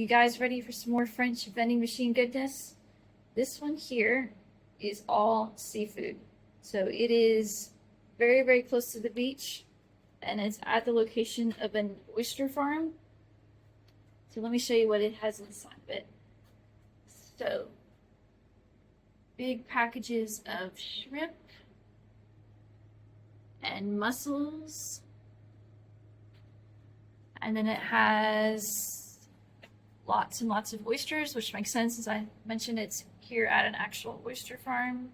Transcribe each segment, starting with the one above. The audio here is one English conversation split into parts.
you guys ready for some more French vending machine goodness? This one here is all seafood. So it is very, very close to the beach, and it's at the location of an oyster farm. So let me show you what it has inside of it. So, big packages of shrimp and mussels. And then it has lots and lots of oysters, which makes sense as I mentioned it's here at an actual oyster farm.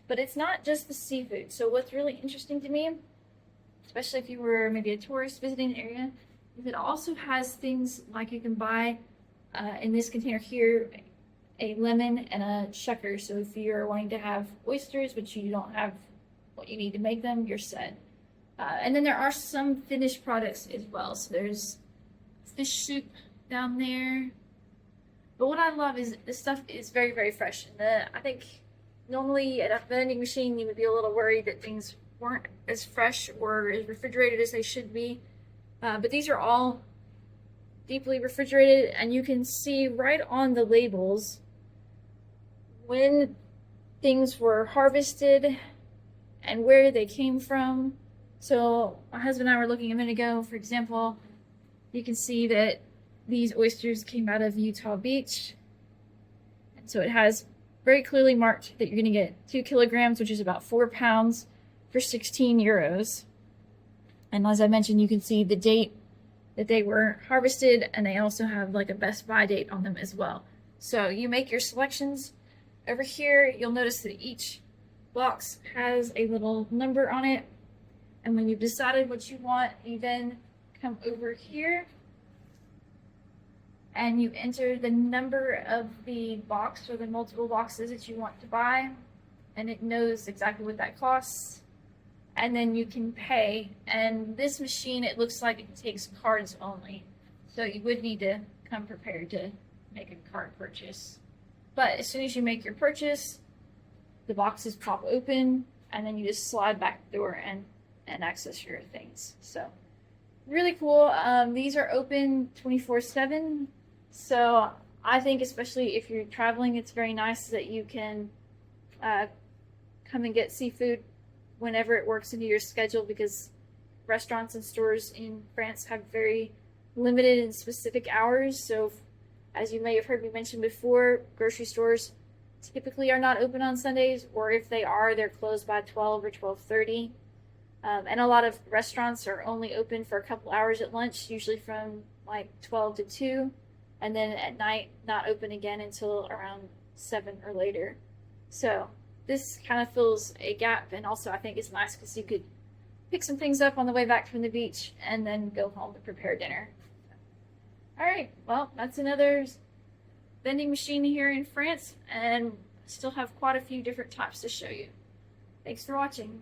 But it's not just the seafood. So what's really interesting to me, especially if you were maybe a tourist visiting the area, is it also has things like you can buy in this container here a lemon and a shucker. So if you're wanting to have oysters, but you don't have what you need to make them, you're set. And then there are some finished products as well. So there's fish soup down there. But what I love is this stuff is very, very fresh. And I think normally at a vending machine, you would be a little worried that things weren't as fresh or as refrigerated as they should be. But these are all deeply refrigerated, and you can see right on the labels when things were harvested and where they came from. So my husband and I were looking a minute ago, for example, you can see that these oysters came out of Utah Beach. And so it has very clearly marked that you're going to get 2 kilograms, which is about 4 pounds, for 16 euros. And as I mentioned, you can see the date that they were harvested, and they also have like a best by date on them as well. So you make your selections. Over here, you'll notice that each box has a little number on it. And when you've decided what you want, you then come over here and you enter the number of the box or the multiple boxes that you want to buy, and it knows exactly what that costs. And then you can pay. And this machine, it looks like it takes cards only. So you would need to come prepared to make a card purchase. But as soon as you make your purchase, the boxes pop open, and then you just slide back the door and access your things. So really cool. These are open 24/7. So I think especially if you're traveling, it's very nice that you can come and get seafood whenever it works into your schedule, because restaurants and stores in France have very limited and specific hours. So as you may have heard me mention before, grocery stores typically are not open on Sundays, or if they are, they're closed by 12 or 12:30. And a lot of restaurants are only open for a couple hours at lunch, usually from like 12 to 2, and then at night not open again until around 7 or later. So this kind of fills a gap, and also I think it's nice because you could pick some things up on the way back from the beach and then go home to prepare dinner. All right, well, that's another vending machine here in France, and still have quite a few different types to show you. Thanks for watching.